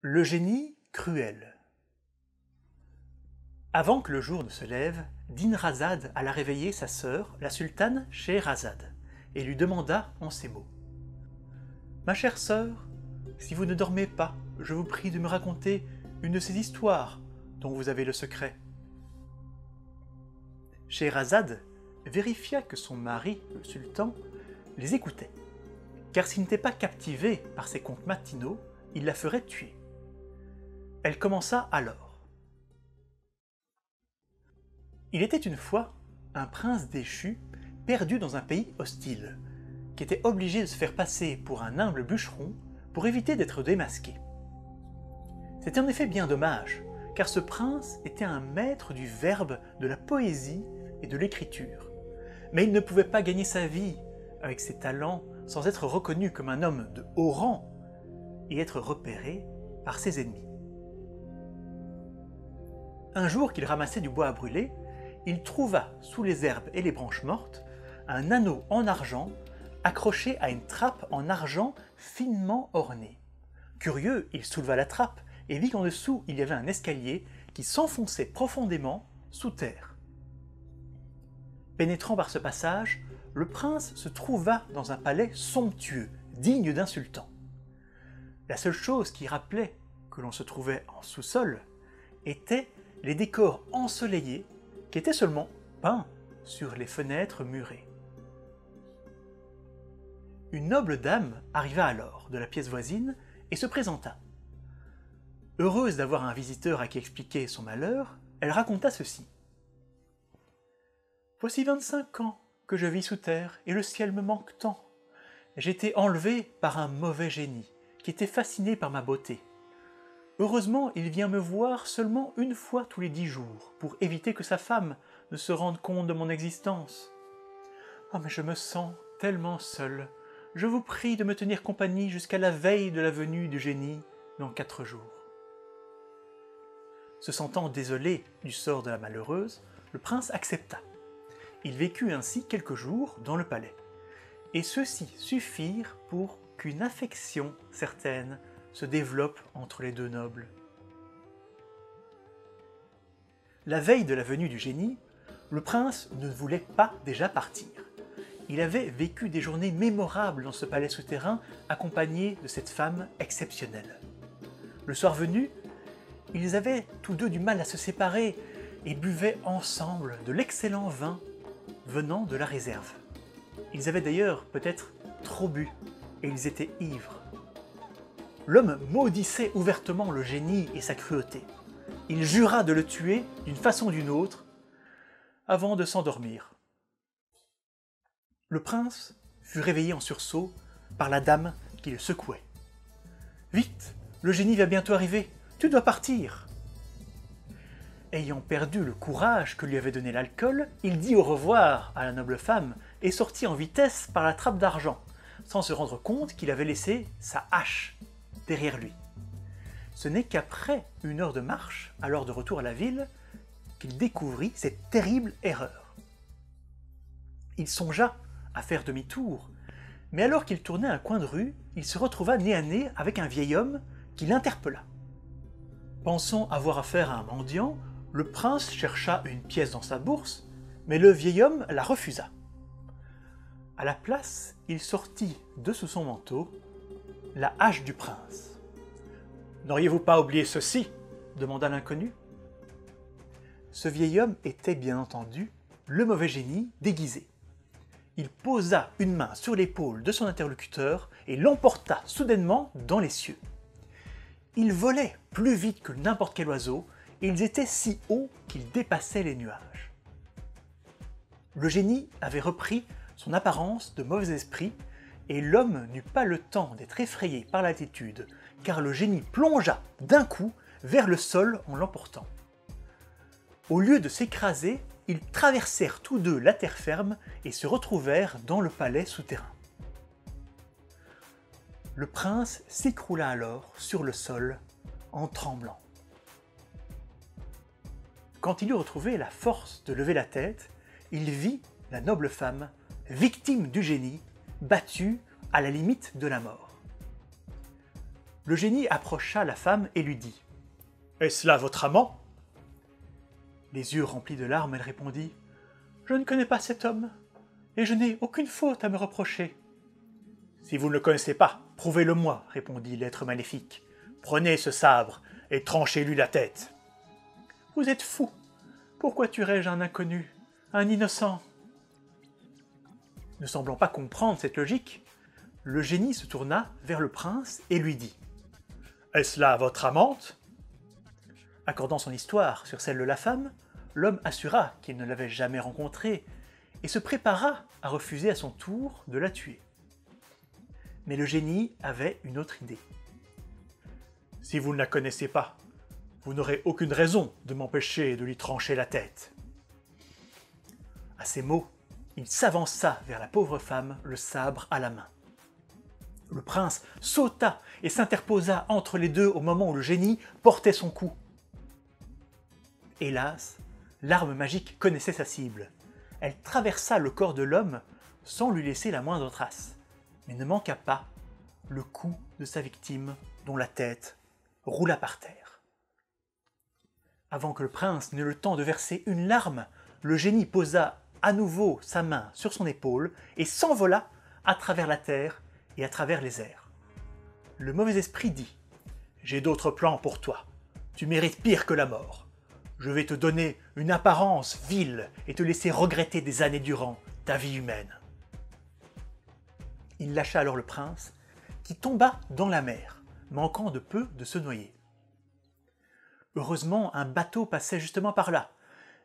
Le génie cruel. Avant que le jour ne se lève, Dinarzade alla réveiller sa sœur, la sultane Scheherazade, et lui demanda en ces mots. « Ma chère sœur, si vous ne dormez pas, je vous prie de me raconter une de ces histoires dont vous avez le secret. » Scheherazade vérifia que son mari, le sultan, les écoutait, car s'il n'était pas captivé par ses contes matinaux, il la ferait tuer. Elle commença alors. Il était une fois un prince déchu, perdu dans un pays hostile, qui était obligé de se faire passer pour un humble bûcheron pour éviter d'être démasqué. C'était en effet bien dommage, car ce prince était un maître du verbe, de la poésie et de l'écriture. Mais il ne pouvait pas gagner sa vie avec ses talents sans être reconnu comme un homme de haut rang et être repéré par ses ennemis. Un jour qu'il ramassait du bois à brûler, il trouva sous les herbes et les branches mortes un anneau en argent accroché à une trappe en argent finement ornée. Curieux, il souleva la trappe et vit qu'en dessous il y avait un escalier qui s'enfonçait profondément sous terre. Pénétrant par ce passage, le prince se trouva dans un palais somptueux, digne d'un sultan. La seule chose qui rappelait que l'on se trouvait en sous-sol était les décors ensoleillés qui étaient seulement peints sur les fenêtres murées. Une noble dame arriva alors de la pièce voisine et se présenta. Heureuse d'avoir un visiteur à qui expliquer son malheur, elle raconta ceci. « Voici 25 ans que je vis sous terre et le ciel me manque tant. J'ai été enlevée par un mauvais génie qui était fasciné par ma beauté. Heureusement, il vient me voir seulement une fois tous les 10 jours, pour éviter que sa femme ne se rende compte de mon existence. Ah, mais je me sens tellement seule. Je vous prie de me tenir compagnie jusqu'à la veille de la venue du génie dans 4 jours. » Se sentant désolé du sort de la malheureuse, le prince accepta. Il vécut ainsi quelques jours dans le palais, et ceux-ci suffirent pour qu'une affection certaine se développe entre les deux nobles. La veille de la venue du génie, le prince ne voulait pas déjà partir. Il avait vécu des journées mémorables dans ce palais souterrain accompagné de cette femme exceptionnelle. Le soir venu, ils avaient tous deux du mal à se séparer et buvaient ensemble de l'excellent vin venant de la réserve. Ils avaient d'ailleurs peut-être trop bu et ils étaient ivres. L'homme maudissait ouvertement le génie et sa cruauté. Il jura de le tuer d'une façon ou d'une autre avant de s'endormir. Le prince fut réveillé en sursaut par la dame qui le secouait. « Vite, le génie va bientôt arriver, tu dois partir !» Ayant perdu le courage que lui avait donné l'alcool, il dit au revoir à la noble femme et sortit en vitesse par la trappe d'argent, sans se rendre compte qu'il avait laissé sa hache derrière lui. Ce n'est qu'après 1 heure de marche, alors de retour à la ville, qu'il découvrit cette terrible erreur. Il songea à faire demi-tour, mais alors qu'il tournait un coin de rue, il se retrouva nez à nez avec un vieil homme qui l'interpella. Pensant avoir affaire à un mendiant, le prince chercha une pièce dans sa bourse, mais le vieil homme la refusa. À la place, il sortit de sous son manteau la hache du prince. « N'auriez-vous pas oublié ceci ?» demanda l'inconnu. Ce vieil homme était bien entendu le mauvais génie déguisé. Il posa une main sur l'épaule de son interlocuteur et l'emporta soudainement dans les cieux. Ils volaient plus vite que n'importe quel oiseau et ils étaient si hauts qu'ils dépassaient les nuages. Le génie avait repris son apparence de mauvais esprit et l'homme n'eut pas le temps d'être effrayé par l'altitude, car le génie plongea d'un coup vers le sol en l'emportant. Au lieu de s'écraser, ils traversèrent tous deux la terre ferme et se retrouvèrent dans le palais souterrain. Le prince s'écroula alors sur le sol en tremblant. Quand il eut retrouvé la force de lever la tête, il vit la noble femme, victime du génie, battue à la limite de la mort. Le génie approcha la femme et lui dit « Est-ce là votre amant ?» Les yeux remplis de larmes, elle répondit « Je ne connais pas cet homme, et je n'ai aucune faute à me reprocher. »« Si vous ne le connaissez pas, prouvez-le-moi, » répondit l'être maléfique. « Prenez ce sabre et tranchez-lui la tête. »« Vous êtes fou. Pourquoi tuerais-je un inconnu, un innocent ?» Ne semblant pas comprendre cette logique, le génie se tourna vers le prince et lui dit « Est-ce là votre amante ?» Accordant son histoire sur celle de la femme, l'homme assura qu'il ne l'avait jamais rencontrée et se prépara à refuser à son tour de la tuer. Mais le génie avait une autre idée. « Si vous ne la connaissez pas, vous n'aurez aucune raison de m'empêcher de lui trancher la tête. » À ces mots, il s'avança vers la pauvre femme, le sabre à la main. Le prince sauta et s'interposa entre les deux au moment où le génie portait son coup. Hélas, l'arme magique connaissait sa cible. Elle traversa le corps de l'homme sans lui laisser la moindre trace, mais ne manqua pas le cou de sa victime dont la tête roula par terre. Avant que le prince n'eût le temps de verser une larme, le génie posa à nouveau sa main sur son épaule et s'envola à travers la terre et à travers les airs. Le mauvais esprit dit « J'ai d'autres plans pour toi. Tu mérites pire que la mort. Je vais te donner une apparence vile et te laisser regretter des années durant ta vie humaine. » Il lâcha alors le prince, qui tomba dans la mer, manquant de peu de se noyer. Heureusement, un bateau passait justement par là,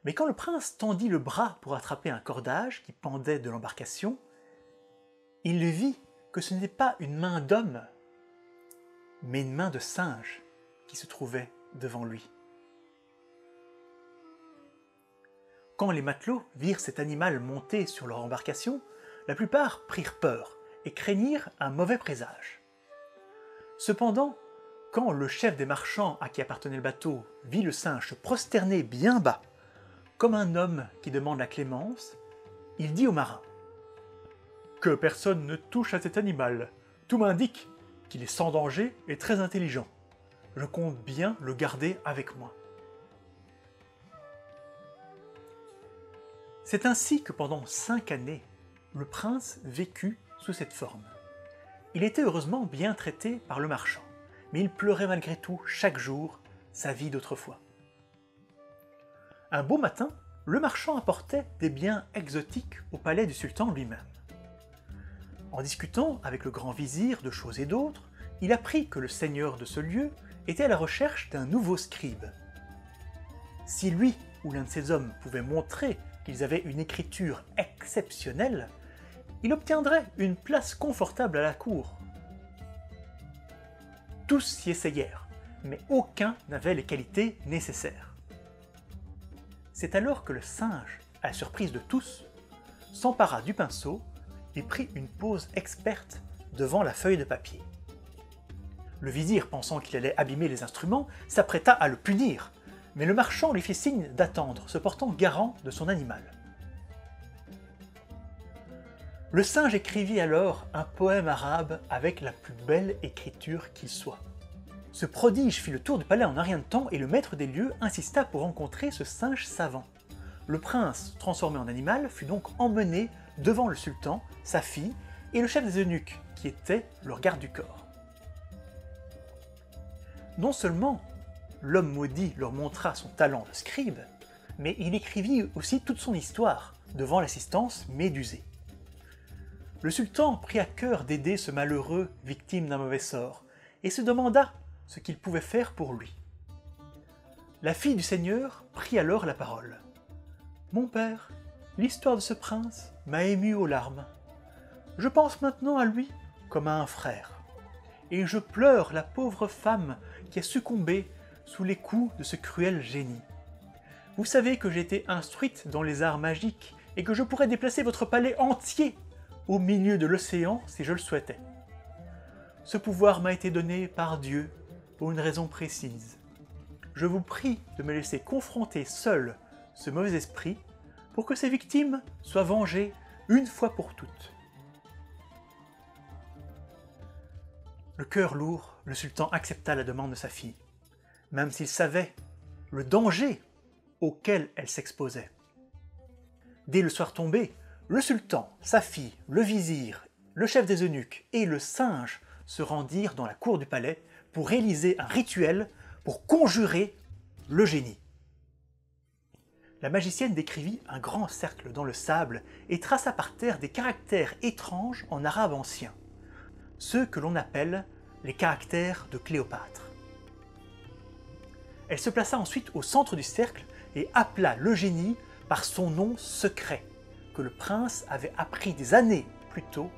mais quand le prince tendit le bras pour attraper un cordage qui pendait de l'embarcation, il vit que ce n'était pas une main d'homme, mais une main de singe qui se trouvait devant lui. Quand les matelots virent cet animal monter sur leur embarcation, la plupart prirent peur et craignirent un mauvais présage. Cependant, quand le chef des marchands à qui appartenait le bateau vit le singe se prosterner bien bas, comme un homme qui demande la clémence, il dit au marin « Que personne ne touche à cet animal. Tout m'indique qu'il est sans danger et très intelligent. Je compte bien le garder avec moi. » C'est ainsi que pendant 5 années, le prince vécut sous cette forme. Il était heureusement bien traité par le marchand, mais il pleurait malgré tout chaque jour sa vie d'autrefois. Un beau matin, le marchand apportait des biens exotiques au palais du sultan lui-même. En discutant avec le grand vizir de choses et d'autres, il apprit que le seigneur de ce lieu était à la recherche d'un nouveau scribe. Si lui ou l'un de ses hommes pouvait montrer qu'ils avaient une écriture exceptionnelle, il obtiendrait une place confortable à la cour. Tous s'y essayèrent, mais aucun n'avait les qualités nécessaires. C'est alors que le singe, à la surprise de tous, s'empara du pinceau et prit une pose experte devant la feuille de papier. Le vizir, pensant qu'il allait abîmer les instruments, s'apprêta à le punir, mais le marchand lui fit signe d'attendre, se portant garant de son animal. Le singe écrivit alors un poème arabe avec la plus belle écriture qu'il soit. Ce prodige fit le tour du palais en un rien de temps et le maître des lieux insista pour rencontrer ce singe savant. Le prince, transformé en animal, fut donc emmené devant le sultan, sa fille et le chef des eunuques, qui était leur garde du corps. Non seulement l'homme maudit leur montra son talent de scribe, mais il écrivit aussi toute son histoire devant l'assistance médusée. Le sultan prit à cœur d'aider ce malheureux victime d'un mauvais sort et se demanda ce qu'il pouvait faire pour lui. La fille du seigneur prit alors la parole. « Mon père, l'histoire de ce prince m'a ému aux larmes. Je pense maintenant à lui comme à un frère, et je pleure la pauvre femme qui a succombé sous les coups de ce cruel génie. Vous savez que j'ai été instruite dans les arts magiques et que je pourrais déplacer votre palais entier au milieu de l'océan si je le souhaitais. Ce pouvoir m'a été donné par Dieu pour une raison précise. Je vous prie de me laisser confronter seul ce mauvais esprit pour que ses victimes soient vengées une fois pour toutes. » Le cœur lourd, le sultan accepta la demande de sa fille, même s'il savait le danger auquel elle s'exposait. Dès le soir tombé, le sultan, sa fille, le vizir, le chef des eunuques et le singe se rendirent dans la cour du palais pour réaliser un rituel pour conjurer le génie. La magicienne décrivit un grand cercle dans le sable et traça par terre des caractères étranges en arabe ancien, ceux que l'on appelle les caractères de Cléopâtre. Elle se plaça ensuite au centre du cercle et appela le génie par son nom secret, que le prince avait appris des années plus tôt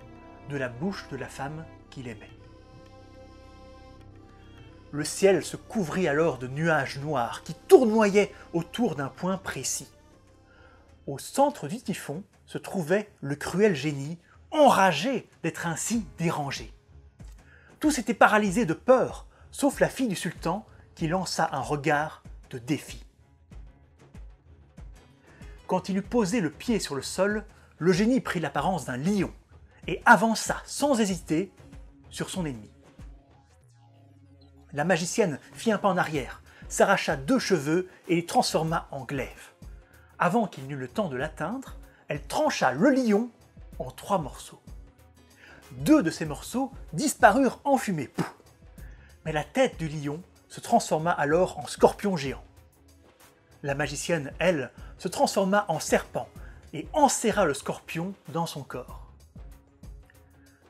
de la bouche de la femme qu'il aimait. Le ciel se couvrit alors de nuages noirs qui tournoyaient autour d'un point précis. Au centre du typhon se trouvait le cruel génie, enragé d'être ainsi dérangé. Tous étaient paralysés de peur, sauf la fille du sultan qui lança un regard de défi. Quand il eut posé le pied sur le sol, le génie prit l'apparence d'un lion et avança sans hésiter sur son ennemi. La magicienne fit un pas en arrière, s'arracha 2 cheveux et les transforma en glaive. Avant qu'il n'eût le temps de l'atteindre, elle trancha le lion en 3 morceaux. 2 de ces morceaux disparurent en fumée. Pouf! Mais la tête du lion se transforma alors en scorpion géant. La magicienne, elle, se transforma en serpent et enserra le scorpion dans son corps.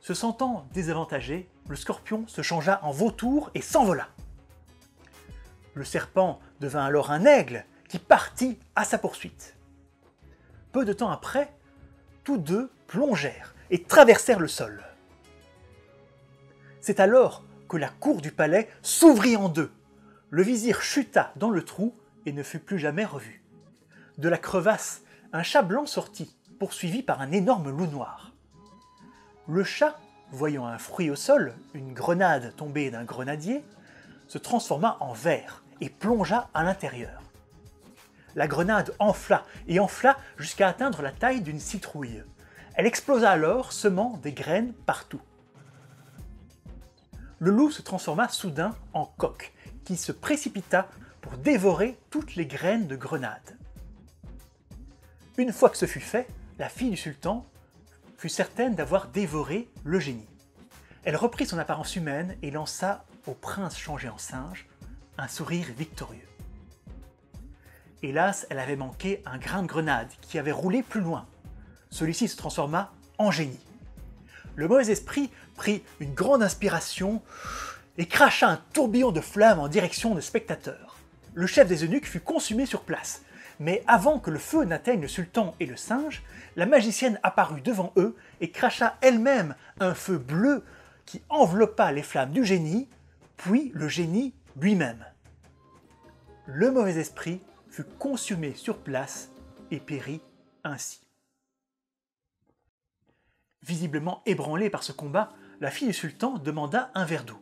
Se sentant désavantagé, le scorpion se changea en vautour et s'envola. Le serpent devint alors un aigle qui partit à sa poursuite. Peu de temps après, tous 2 plongèrent et traversèrent le sol. C'est alors que la cour du palais s'ouvrit en 2. Le vizir chuta dans le trou et ne fut plus jamais revu. De la crevasse, un chat blanc sortit, poursuivi par un énorme loup noir. Le chat, voyant un fruit au sol, une grenade tombée d'un grenadier, se transforma en ver et plongea à l'intérieur. La grenade enfla et enfla jusqu'à atteindre la taille d'une citrouille. Elle explosa alors, semant des graines partout. Le loup se transforma soudain en coq, qui se précipita pour dévorer toutes les graines de grenade. Une fois que ce fut fait, la fille du sultan fut certaine d'avoir dévoré le génie. Elle reprit son apparence humaine et lança au prince changé en singe un sourire victorieux. Hélas, elle avait manqué un grain de grenade qui avait roulé plus loin. Celui-ci se transforma en génie. Le mauvais esprit prit une grande inspiration et cracha un tourbillon de flammes en direction des spectateurs. Le chef des eunuques fut consumé sur place, mais avant que le feu n'atteigne le sultan et le singe, la magicienne apparut devant eux et cracha elle-même un feu bleu qui enveloppa les flammes du génie, puis le génie lui-même. Le mauvais esprit fut consumé sur place et périt ainsi. Visiblement ébranlée par ce combat, la fille du sultan demanda un verre d'eau.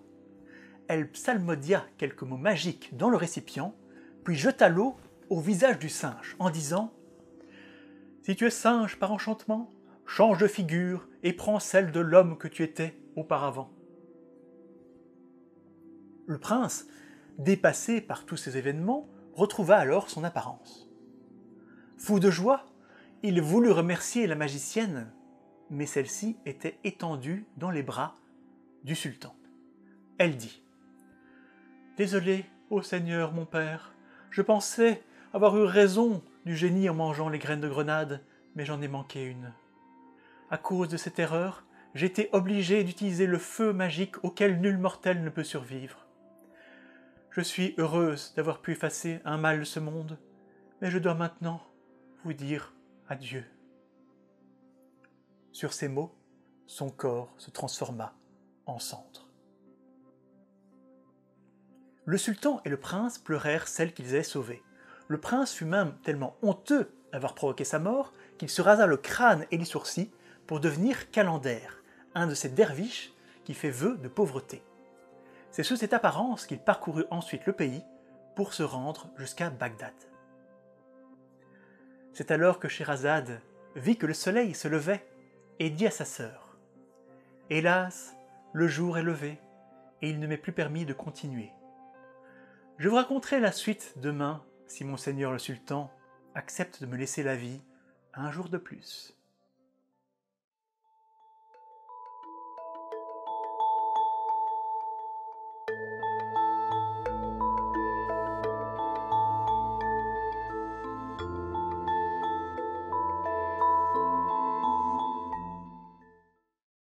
Elle psalmodia quelques mots magiques dans le récipient, puis jeta l'eau au visage du singe en disant « Si tu es singe par enchantement, change de figure et prends celle de l'homme que tu étais auparavant. » Le prince, dépassé par tous ces événements, retrouva alors son apparence. Fou de joie, il voulut remercier la magicienne, mais celle-ci était étendue dans les bras du sultan. Elle dit « Désolé, ô Seigneur mon père, je pensais avoir eu raison du génie en mangeant les graines de grenade, mais j'en ai manqué une. À cause de cette erreur, j'ai été obligé d'utiliser le feu magique auquel nul mortel ne peut survivre. Je suis heureuse d'avoir pu effacer un mal de ce monde, mais je dois maintenant vous dire adieu. » Sur ces mots, son corps se transforma en cendre. Le sultan et le prince pleurèrent celle qu'ils avaient sauvée. Le prince fut même tellement honteux d'avoir provoqué sa mort qu'il se rasa le crâne et les sourcils pour devenir Calender, un de ces derviches qui fait vœu de pauvreté. C'est sous cette apparence qu'il parcourut ensuite le pays pour se rendre jusqu'à Bagdad. C'est alors que Scheherazade vit que le soleil se levait et dit à sa sœur « Hélas, le jour est levé, et il ne m'est plus permis de continuer. Je vous raconterai la suite demain, si monseigneur le sultan accepte de me laisser la vie un jour de plus.